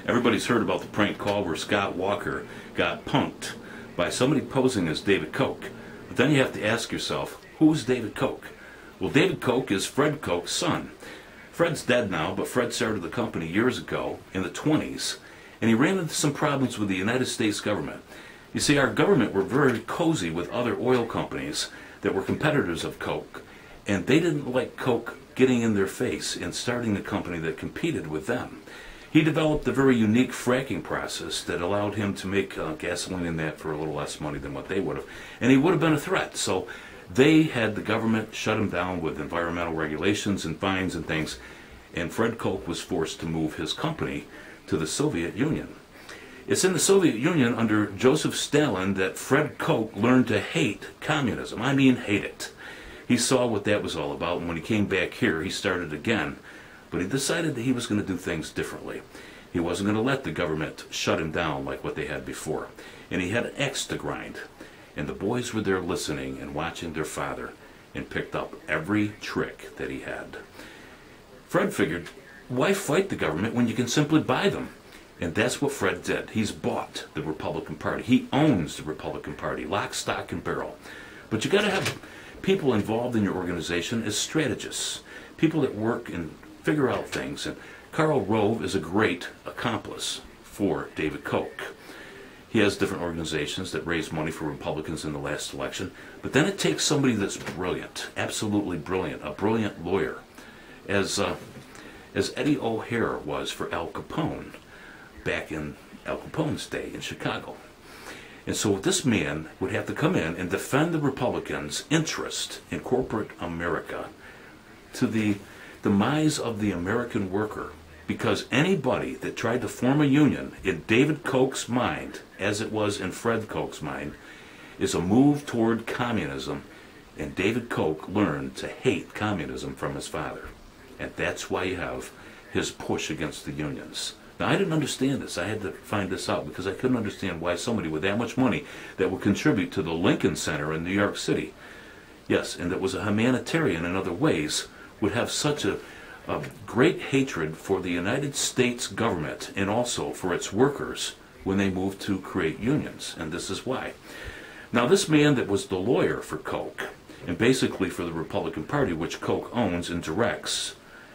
Everybody's heard about the prank call where Scott Walker got punked by somebody posing as David Koch. But then you have to ask yourself, who's David Koch? Well, David Koch is Fred Koch's son. Fred's dead now, but Fred started the company years ago in the 20s, and he ran into some problems with the United States government. You see, our government were very cozy with other oil companies that were competitors of Koch, and they didn't like Koch getting in their face and starting a company that competed with them. He developed a very unique fracking process that allowed him to make gasoline in that for a little less money than what they would have. And he would have been a threat. So they had the government shut him down with environmental regulations and fines and things. And Fred Koch was forced to move his company to the Soviet Union. It's in the Soviet Union under Joseph Stalin that Fred Koch learned to hate communism. I mean, hate it. He saw what that was all about, and when he came back here, he started again. But he decided that he was going to do things differently. He wasn't going to let the government shut him down like what they had before. And he had an axe to grind. And the boys were there listening and watching their father and picked up every trick that he had. Fred figured, why fight the government when you can simply buy them? And that's what Fred did. He's bought the Republican Party. He owns the Republican Party, lock, stock, and barrel. But you got to have people involved in your organization as strategists, people that work and figure out things. And Karl Rove is a great accomplice for David Koch. He has different organizations that raise money for Republicans in the last election. But then it takes somebody that's brilliant, absolutely brilliant, a brilliant lawyer, as Eddie O'Hare was for Al Capone back in Al Capone's day in Chicago. And so this man would have to come in and defend the Republicans' interest in corporate America to the demise of the American worker, because anybody that tried to form a union in David Koch's mind, as it was in Fred Koch's mind, is a move toward communism, and David Koch learned to hate communism from his father. And that's why you have his push against the unions. Now, I didn't understand this. I had to find this out because I couldn't understand why somebody with that much money that would contribute to the Lincoln Center in New York City, yes, and that was a humanitarian in other ways, would have such a great hatred for the United States government and also for its workers when they moved to create unions. And this is why. Now, this man that was the lawyer for Koch, and basically for the Republican Party, which Koch owns and directs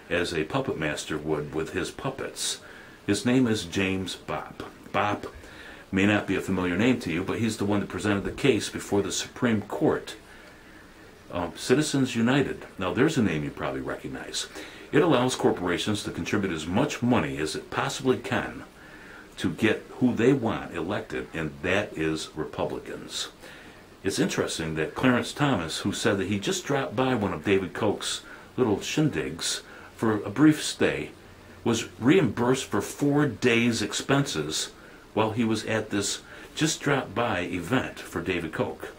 as a puppet master would with his puppets, his name is James Bopp. Bopp may not be a familiar name to you, but he's the one that presented the case before the Supreme Court. Citizens United. Now, there's a name you probably recognize. It allows corporations to contribute as much money as it possibly can to get who they want elected, and that is Republicans. It's interesting that Clarence Thomas, who said that he just dropped by one of David Koch's little shindigs for a brief stay, was reimbursed for 4 days' expenses while he was at this just dropped by event for David Koch.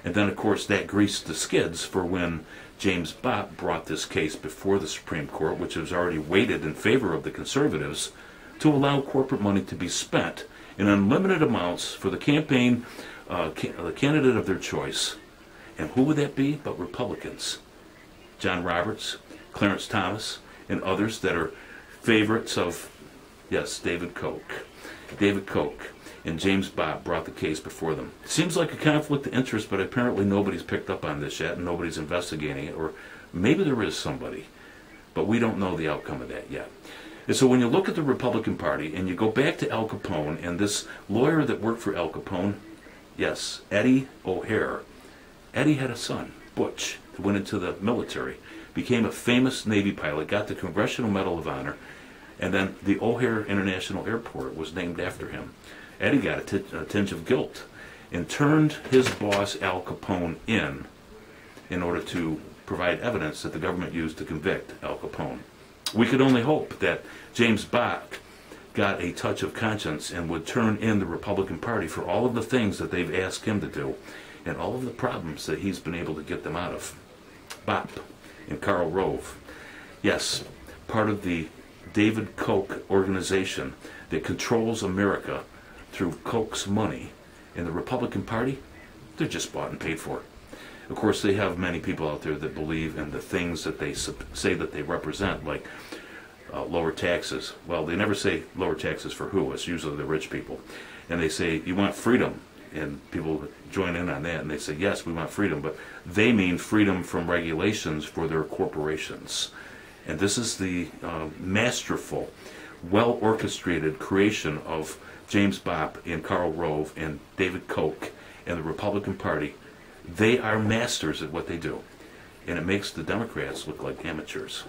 And then, of course, that greased the skids for when James Bopp brought this case before the Supreme Court, which has already weighted in favor of the conservatives, to allow corporate money to be spent in unlimited amounts for the campaign, the candidate of their choice. And who would that be but Republicans? John Roberts, Clarence Thomas, and others that are favorites of, yes, David Koch. David Koch and James Bopp brought the case before them. It seems like a conflict of interest, but apparently nobody's picked up on this yet and nobody's investigating it, or maybe there is somebody, but we don't know the outcome of that yet. And so when you look at the Republican Party and you go back to Al Capone and this lawyer that worked for Al Capone, yes, Eddie O'Hare. Eddie had a son, Butch, who went into the military, became a famous Navy pilot, got the Congressional Medal of Honor, and then the O'Hare International Airport was named after him. Eddie got a tinge of guilt and turned his boss Al Capone in order to provide evidence that the government used to convict Al Capone. We could only hope that James Bopp got a touch of conscience and would turn in the Republican Party for all of the things that they've asked him to do and all of the problems that he's been able to get them out of. Bopp and Karl Rove, yes, part of the David Koch organization that controls America through Koch's money. In the Republican Party, they're just bought and paid for. Of course, they have many people out there that believe in the things that they say that they represent, like lower taxes. Well, they never say lower taxes for who. It's usually the rich people. And they say, you want freedom. And people join in on that, and they say, yes, we want freedom. But they mean freedom from regulations for their corporations. And this is the masterful, well-orchestrated creation of James Bopp and Karl Rove and David Koch and the Republican Party. They are masters at what they do. And it makes the Democrats look like amateurs.